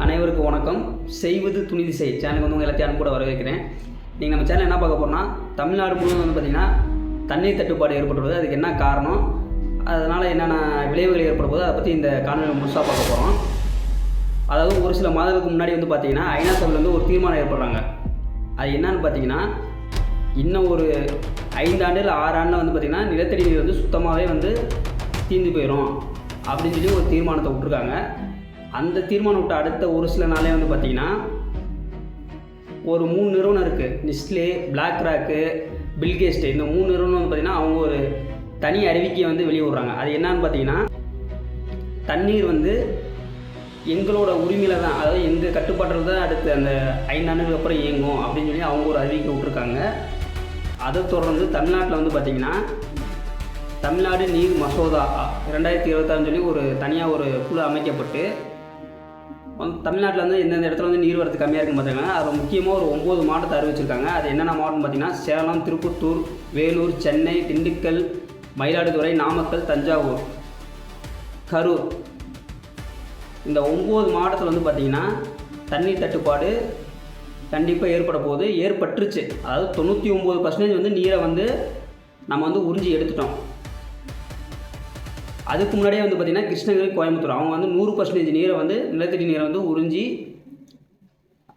அனைவருக்கும் வணக்கம். செய்வது துணிதி செய் சேனலுக்கு வந்து உங்கள் எல்லாத்தையும் அன்போட வரவேற்கிறேன். நீங்கள் நம்ம சேனல் என்ன பார்க்க போகிறோம்னா, தமிழ்நாடு முழுவதும் வந்து பார்த்திங்கன்னா தண்ணீர் தட்டுப்பாடு ஏற்பட்டுள்ளது. அதுக்கு என்ன காரணம், அதனால் என்னென்ன விளைவுகள் ஏற்பட போது, அதை பற்றி இந்த காணொலியில் முழுசாக பார்க்க போகிறோம். அதாவது ஒரு சில மாதங்களுக்கு முன்னாடி வந்து பார்த்திங்கன்னா ஐநா சபையில் வந்து ஒரு தீர்மானம் ஏற்படுறாங்க. அது என்னன்னு பார்த்தீங்கன்னா, இன்னும் ஒரு 5 ஆண்டு இல்லை 6 ஆண்டில் வந்து பார்த்திங்கன்னா நிலத்தடி நீர் வந்து சுத்தமாகவே வந்து தீர்ந்து போயிடும் அப்படின்னு சொல்லி ஒரு தீர்மானத்தை விட்டுருக்காங்க. அந்த தீர்மானம் விட்ட அடுத்த ஒரு சில நாளே வந்து பார்த்திங்கன்னா ஒரு 3 நிறுவனம் இருக்குது. நெஸ்ட்லே, பிளாக் ராக்கு, பில்கேஸ்ட், இந்த 3 நிறுவனம் வந்து பார்த்திங்கன்னா அவங்க ஒரு தனி அறிவிக்கையை வந்து வெளியே விடுறாங்க. அது என்னன்னு பார்த்தீங்கன்னா, தண்ணீர் வந்து எங்களோட உரிமையில் தான், அதாவது எங்கள் கட்டுப்பாட்டில் தான் அடுத்து அந்த 5 ஆண்டுகளுக்கு அப்புறம் இயங்கும் அப்படின்னு சொல்லி அவங்க ஒரு அறிவிக்கை விட்டுருக்காங்க. அதை தொடர்ந்து தமிழ்நாட்டில் வந்து பார்த்திங்கன்னா தமிழ்நாடு நீர் மசோதா 2026 சொல்லி ஒரு தனியாக ஒரு குழு அமைக்கப்பட்டு தமிழ்நாட்டில் வந்து எந்தெந்த இடத்துல வந்து நீர் வரத்து கம்மியாக இருக்குன்னு பார்த்தீங்கன்னா, அதில் முக்கியமாக ஒரு 9 மாவட்டத்தை அறிவிச்சிருக்காங்க. அது என்னென்ன மாவட்டம்னு பார்த்தீங்கன்னா, சேலம், திருப்பத்தூர், வேலூர், சென்னை, திண்டுக்கல், மயிலாடுதுறை, நாமக்கல், தஞ்சாவூர், கரூர். இந்த 9 மாவட்டத்தில் வந்து பார்த்திங்கன்னா தண்ணீர் தட்டுப்பாடு கண்டிப்பாக ஏற்பட போகுது, ஏற்பட்டுருச்சு. அதாவது 99% வந்து நீரை வந்து நம்ம வந்து உறிஞ்சி எடுத்துட்டோம். அதுக்கு முன்னாடியே வந்து பார்த்திங்கன்னா கிருஷ்ணகிரி, கோயம்புத்தூர் அவங்க வந்து 100% நீரை வந்து நிலத்தடி நீரை வந்து உறிஞ்சி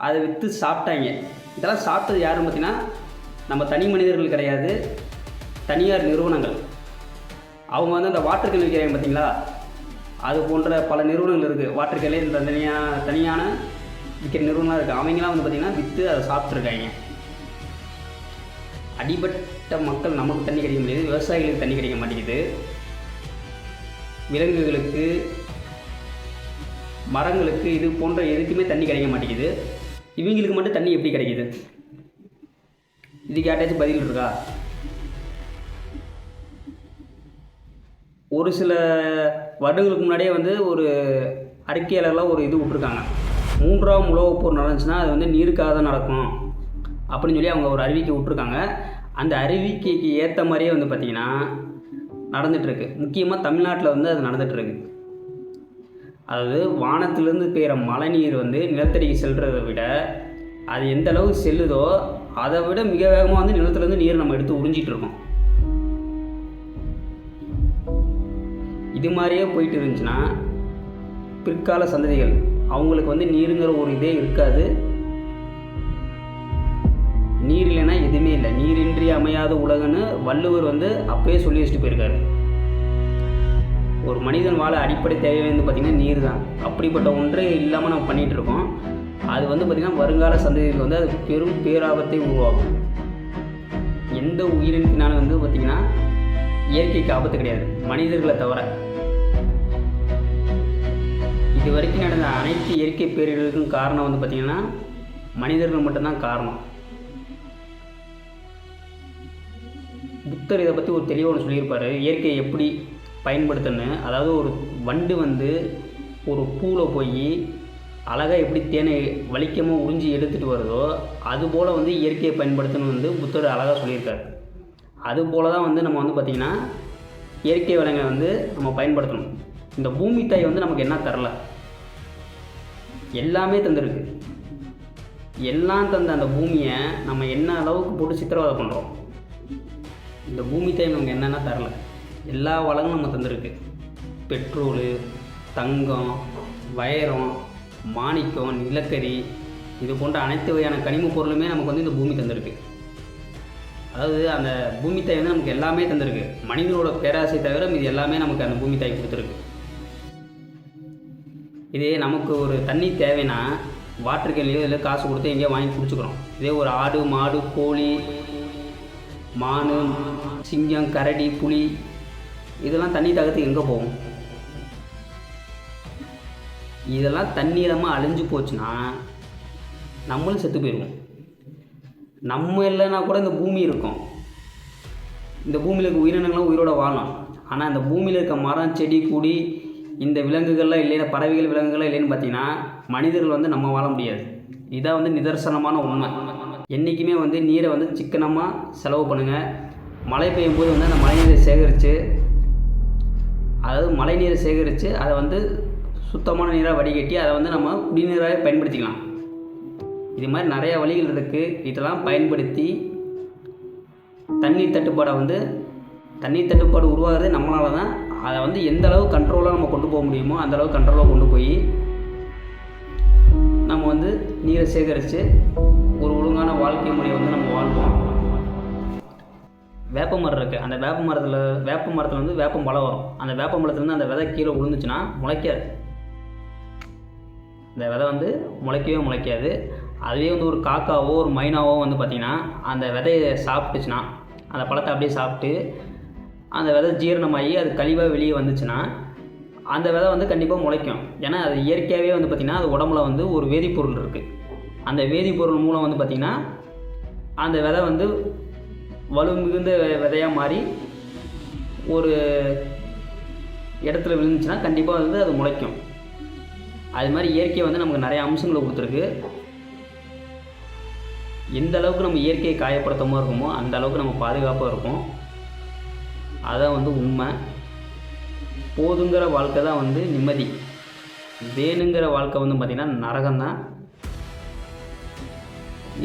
அதை விற்று சாப்பிட்டாங்க. இதெல்லாம் சாப்பிட்டது யாருன்னு பார்த்திங்கன்னா நம்ம தனி மனிதர்கள் கிடையாது, தனியார் நிறுவனங்கள். அவங்க வந்து அந்த வாட்டர் கேன் விற்கிறாங்க பார்த்திங்களா, அது போன்ற பல நிறுவனங்கள் இருக்குது. வாட்டர் கேலே இந்த தனியான விற்கிற நிறுவனம்லாம் இருக்குது. அவங்களாம் வந்து பார்த்திங்கன்னா விற்று அதை சாப்பிட்ருக்காங்க. அடிபட்ட மக்கள் நமக்கு தண்ணி கிடைக்க முடியாது, விவசாயிகளுக்கு தண்ணி கிடைக்க மாட்டேங்குது, விலங்குகளுக்கு, மரங்களுக்கு, இது போன்ற எதுக்குமே தண்ணி கிடைக்க மாட்டேங்குது. இவங்களுக்கு மட்டும் தண்ணி எப்படி கிடைக்கிது? இதுக்கு யார்ட்டாச்சும் பதில் இருக்கா? ஒரு சில வருடங்களுக்கு முன்னாடியே வந்து ஒரு அறிக்கையாளர்லாம் ஒரு இது விட்ருக்காங்க. 3ஆம் உலகப் போர் நடந்துச்சுன்னா அது வந்து நீருக்காக தான் நடக்கும் அப்படின்னு சொல்லி அவங்க ஒரு அறிவிக்கை விட்ருக்காங்க. அந்த அறிவிக்கைக்கு ஏற்ற மாதிரியே வந்து பார்த்திங்கன்னா நடந்துகிட்ருக்கு. முக்கியமாக தமிழ்நாட்டில் வந்து அது நடந்துகிட்ருக்கு. அதாவது வானத்திலேருந்து பெய்கிற மழை நீர் வந்து நிலத்தடிக்கு செல்றதை விட அது எந்த அளவுக்கு செல்லுதோ அதை விட மிக வேகமாக வந்து நிலத்துலேருந்து நீர் நம்ம எடுத்து உறிஞ்சிட்டு இருக்கோம். இது மாதிரியே போயிட்டு இருந்துச்சுன்னா பிற்கால சந்ததிகள் அவங்களுக்கு வந்து நீருங்கிற ஒரு இதே இருக்காது. நீர் இல்லைன்னா எதுவுமே இல்லை. நீரின்றி அமையாத உலகன்னு வள்ளுவர் வந்து அப்பயே சொல்லி வச்சுட்டு போயிருக்காரு. ஒரு மனிதன் வாழ அடிப்படை தேவை வந்து பார்த்திங்கன்னா நீர் தான். அப்படிப்பட்ட ஒன்றே இல்லாமல் நம்ம பண்ணிகிட்டு இருக்கோம். அது வந்து பார்த்திங்கன்னா வருங்கால சந்ததிகளுக்கு வந்து அது பெரும் பேராபத்தை உருவாகும். எந்த உயிரினத்தினாலும் வந்து பார்த்திங்கன்னா இயற்கைக்கு ஆபத்து கிடையாது, மனிதர்களை தவிர. இது வரைக்கும் நடந்த அனைத்து இயற்கை பேரிடர்களுக்கும் காரணம் வந்து பார்த்திங்கன்னா மனிதர்கள் மட்டும்தான் காரணம். புத்தர் இதை பற்றி ஒரு தெளிவாக ஒன்று சொல்லியிருப்பார், இயற்கையை எப்படி பயன்படுத்தணும்னு. அதாவது ஒரு வண்டு வந்து ஒரு பூவில் போய் அழகாக எப்படி தேனை வலிக்காமல் உறிஞ்சி எடுத்துகிட்டு வருதோ அதுபோல் வந்து இயற்கையை பயன்படுத்தணும்னு வந்து புத்தர் அழகாக சொல்லியிருக்காரு. அதுபோல் தான் வந்து நம்ம வந்து பார்த்திங்கன்னா இயற்கை வளங்களை வந்து நம்ம பயன்படுத்தணும். இந்த பூமி தாய் வந்து நமக்கு என்ன தரல, எல்லாமே தந்துருக்கு. எல்லாம் தந்த அந்த பூமியை நம்ம என்ன அளவுக்கு போட்டு சித்திரவதை பண்ணுறோம். இந்த பூமி தாய் நமக்கு என்னென்ன தரல, எல்லா வளங்களும் நம்ம தந்துருக்கு. பெட்ரோலு, தங்கம், வைரம், மாணிக்கம், நிலக்கரி, இது போன்ற அனைத்து வகையான கனிம பொருளுமே நமக்கு வந்து இந்த பூமி தந்திருக்கு. அதாவது அந்த பூமி தாய் வந்து நமக்கு எல்லாமே தந்திருக்கு. மனிதனோட பேராசை தவிர இது எல்லாமே நமக்கு அந்த பூமி தாய் கொடுத்துருக்கு. இதே நமக்கு ஒரு தண்ணி தேவைன்னா வாட்டர் கேன்லையோ இல்லை காசு கொடுத்து எங்கேயோ வாங்கி குடிச்சுக்கிறோம். இதே ஒரு ஆடு, மாடு, கோழி, மான், சிங்கம், கரடி, புலி இதெல்லாம் தண்ணி தாகத்துக்கு எங்கே போகும்? இதெல்லாம் தண்ணீரமாக அழிஞ்சு போச்சுன்னா நம்மளும் செத்து போயிடுவோம். நம்ம இல்லைன்னா கூட இந்த பூமி இருக்கும். இந்த பூமியில் இருக்க உயிரினங்களும் உயிரோட வாழலாம். ஆனால் இந்த பூமியில் இருக்க மரம், செடி, கொடி, இந்த விலங்குகள்லாம் இல்லைன்னா, பறவைகள், விலங்குகள்லாம் இல்லைன்னு பார்த்தீங்கன்னா மனிதர்கள் வந்து நம்ம வாழ முடியாது. இதான் வந்து நிதர்சனமான உண்மை. என்றைக்குமே வந்து நீரை வந்து சிக்கனமாக செலவு பண்ணுங்கள். மழை பெய்யும் போது வந்து அந்த மழைநீரை சேகரித்து, அதாவது மழைநீரை சேகரித்து அதை வந்து சுத்தமான நீராக வடிகட்டி அதை வந்து நம்ம குடிநீராக பயன்படுத்திக்கலாம். இது மாதிரி நிறையா வழிகள் இருக்குது. இதெல்லாம் பயன்படுத்தி தண்ணீர் தட்டுப்பாடு உருவாகிறது நம்மளால தான். அதை வந்து எந்த அளவு கண்ட்ரோலாக நம்ம கொண்டு போக முடியுமோ அந்த அளவு கண்ட்ரோலாக கொண்டு போய் நம்ம வந்து நீரை சேகரித்து ஒரு ஒழுங்கான வாழ்க்கை முறையை வந்து நம்ம வாழ்வோம். வேப்ப மரம் இருக்குது. அந்த வேப்ப மரத்தில் வந்து வேப்பம் பழம் வரும். அந்த வேப்ப மரத்துலேருந்து அந்த விதை கீழே விழுந்துச்சுன்னா முளைக்காது. இந்த விதை வந்து முளைக்கவே முளைக்காது. அதுவே வந்து ஒரு காக்காவோ ஒரு மைனாவோ வந்து பார்த்திங்கன்னா அந்த விதையை சாப்பிட்டுச்சுன்னா, அந்த பழத்தை அப்படியே சாப்பிட்டு அந்த விதை ஜீரணமாகி அது கழிவாக வெளியே வந்துச்சுன்னா அந்த விதை வந்து கண்டிப்பாக முளைக்கும். ஏன்னா அது இயற்கையாகவே வந்து பார்த்திங்கன்னா அது உடம்புல வந்து ஒரு வேதிப்பொருள் இருக்குது. அந்த வேதிப்பொருள் மூலம் வந்து பார்த்திங்கன்னா அந்த விதை வந்து வலு மிகுந்த விதையாக மாறி ஒரு இடத்துல விழுந்துச்சுன்னா கண்டிப்பாக வந்து அது முளைக்கும். அது மாதிரி இயற்கை வந்து நமக்கு நிறைய அம்சங்களை கொடுத்துருக்கு. எந்த அளவுக்கு நம்ம இயற்கையை காயப்படுத்தாமல் இருக்குமோ அந்த அளவுக்கு நம்ம பாதுகாப்பாக இருக்கும். அதான் வந்து உண்மை. போதுங்கிற வாழ்க்கை தான் வந்து நிம்மதி. வேணுங்கிற வாழ்க்கை வந்து பார்த்திங்கன்னா நரகம்தான்.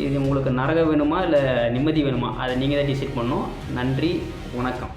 இது உங்களுக்கு நரகம் வேணுமா இல்லை நிம்மதி வேணுமா அதை நீங்கள் தான் டிசைட் பண்ணணும். நன்றி, வணக்கம்.